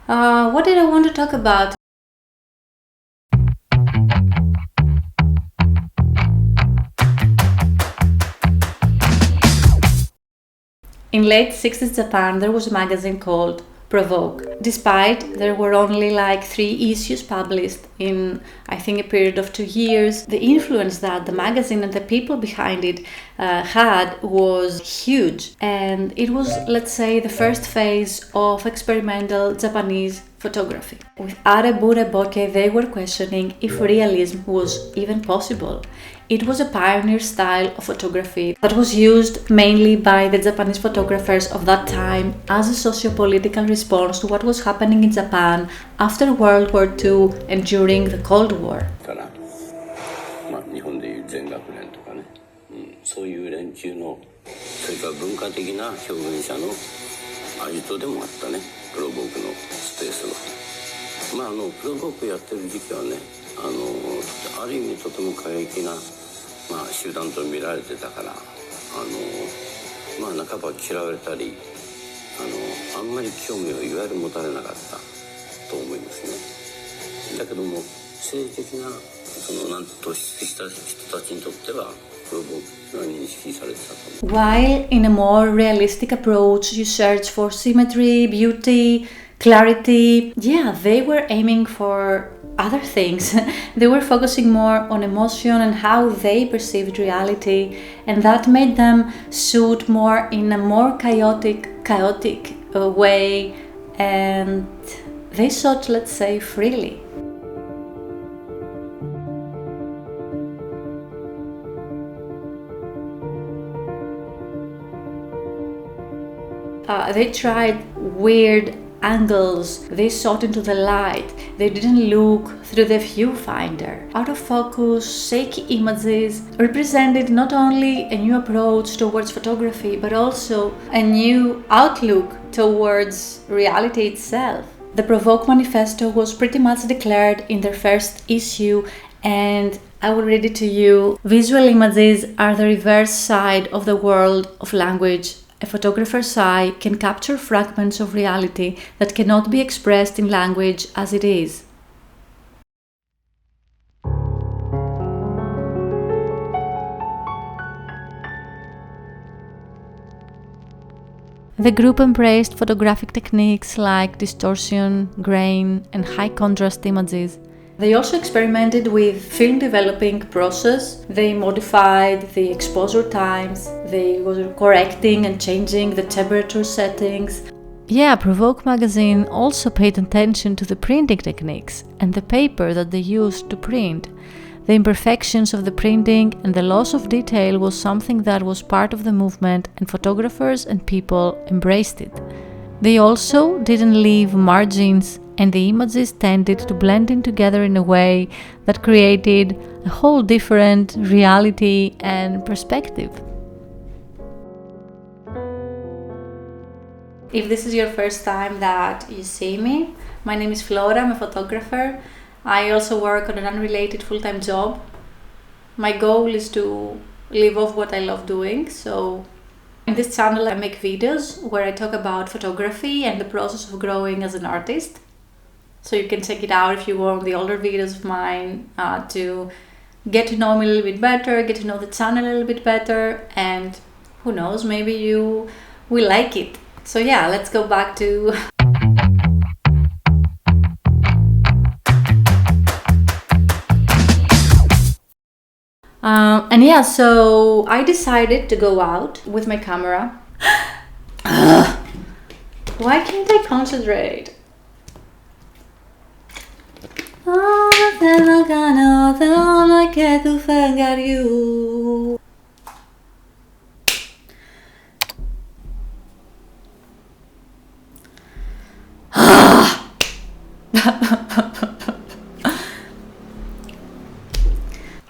What did I want to talk about? In late 60s Japan, there was a magazine called Provoke. Despite there were only like 3 issues published in, I think, a period of 2 years, the influence that the magazine and the people behind it had was huge. And it was, let's say, the first phase of experimental Japanese photography. With Are-Bure-Boke, they were questioning if realism was even possible. It was a pioneer style of photography that was used mainly by the Japanese photographers of that time as a socio-political response to what was happening in Japan after World War II and during the Cold War. 日本でいう全学年とかね、そういう連中のそれから文化的な表現者のアジトでもあったね、プロボークのスペースは。プロボークやってる時期はね、ある意味とても過激な、集団と見られてたから、半ば嫌われたり、あんまり興味をいわゆる持たれなかったと思いますね。だけども政治的ななんと突出した人たちにとってはプロボークが認識されてたと思う。While in a more realistic approach you search for symmetry, beauty, clarity, they were aiming for other things. They were focusing more on emotion and how they perceived reality, and that made them shoot more in a more chaotic way, and they shot, let's say, freely. They tried weird angles, they shot into the light, they didn't look through the viewfinder. Out of focus, shaky images represented not only a new approach towards photography, but also a new outlook towards reality itself. The Provoke manifesto was pretty much declared in their first issue, and I will read it to you. Visual images are the reverse side of the world of language. A photographer's eye can capture fragments of reality that cannot be expressed in language as it is. The group embraced photographic techniques like distortion, grain, and high contrast images. They also experimented with film developing process. They modified the exposure times. They were correcting and changing the temperature settings. Provoke magazine also paid attention to the printing techniques and the paper that they used to print. The imperfections of the printing and the loss of detail was something that was part of the movement, and photographers and people embraced it. They also didn't leave margins, and the images tended to blend in together in a way that created a whole different reality and perspective. If this is your first time that you see me, my name is Flora, I'm a photographer. I also work on an unrelated full-time job. My goal is to live off what I love doing, so in this channel I make videos where I talk about photography and the process of growing as an artist. So you can check it out if you want the older videos of mine to get to know me a little bit better, get to know the channel a little bit better, and who knows, maybe you will like it. So let's go back to... so I decided to go out with my camera. Why can't I concentrate?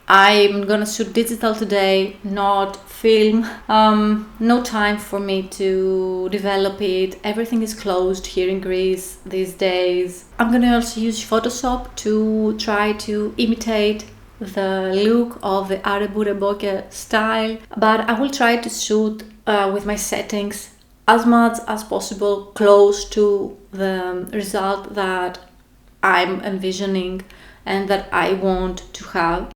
I'm gonna shoot digital today, not film. No time for me to develop it. Everything is closed here in Greece these days. I'm gonna also use Photoshop to try to imitate the look of the Are-Bure-Boke style, but I will try to shoot with my settings as much as possible close to the result that I'm envisioning and that I want to have.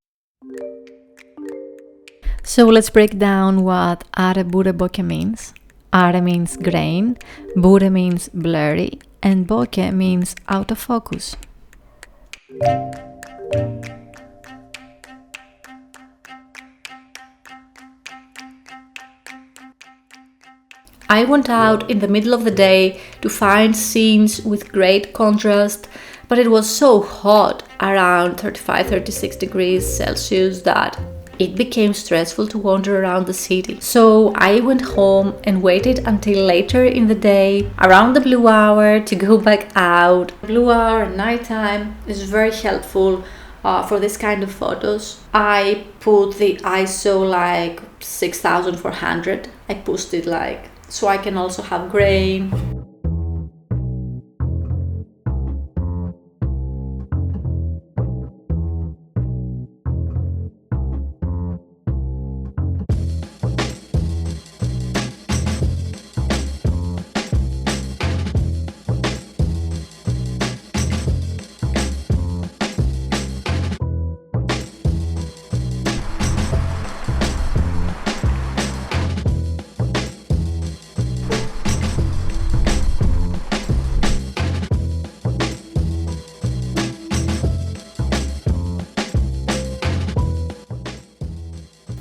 So let's break down what Are-Bure-Boke means. Are means grain, Bure means blurry, and Boke means out of focus. I went out in the middle of the day to find scenes with great contrast, but it was so hot, around 35-36 degrees Celsius, that it became stressful to wander around the city. So I went home and waited until later in the day, around the blue hour, to go back out. Blue hour at nighttime is very helpful for this kind of photos. I put the ISO like 6400. I pushed it like so I can also have grain.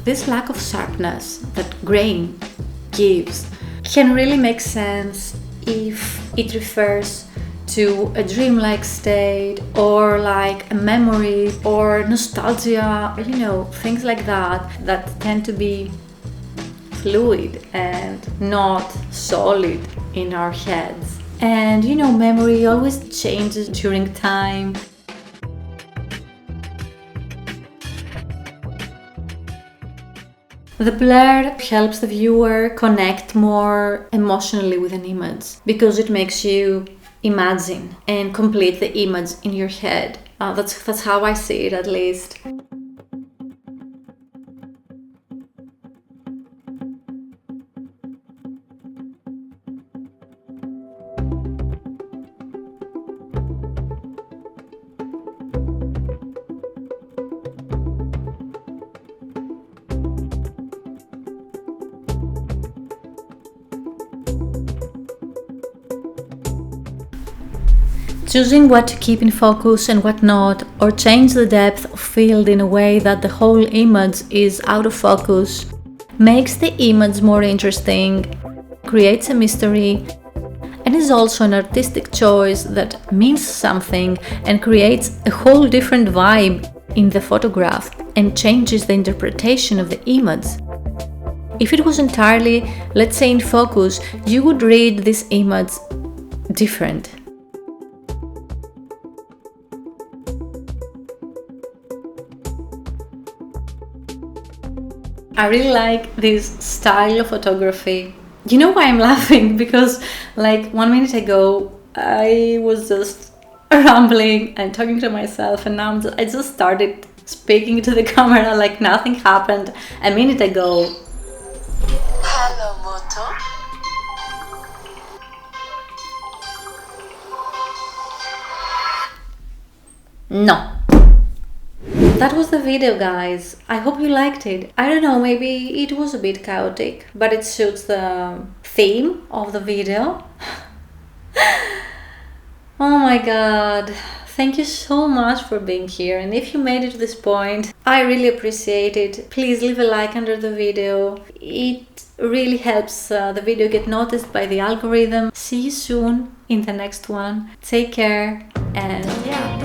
This lack of sharpness that grain gives can really make sense if it refers to a dreamlike state or like a memory or nostalgia, things like that tend to be fluid and not solid in our heads. And memory always changes during time. The blur helps the viewer connect more emotionally with an image because it makes you imagine and complete the image in your head. That's how I see it, at least. Choosing what to keep in focus and what not, or change the depth of field in a way that the whole image is out of focus, makes the image more interesting, creates a mystery, and is also an artistic choice that means something and creates a whole different vibe in the photograph and changes the interpretation of the image. If it was entirely, let's say, in focus, you would read this image different. I really like this style of photography. You know why I'm laughing? Because like 1 minute ago, I was just rambling and talking to myself, and now I just started speaking to the camera like nothing happened a minute ago. Hello, Moto. No. That was the video, guys. I hope you liked it. I don't know, maybe it was a bit chaotic, but it suits the theme of the video. Oh my god. Thank you so much for being here, and if you made it to this point, I really appreciate it. Please leave a like under the video. It really helps the video get noticed by the algorithm. See you soon in the next one. Take care, and yeah.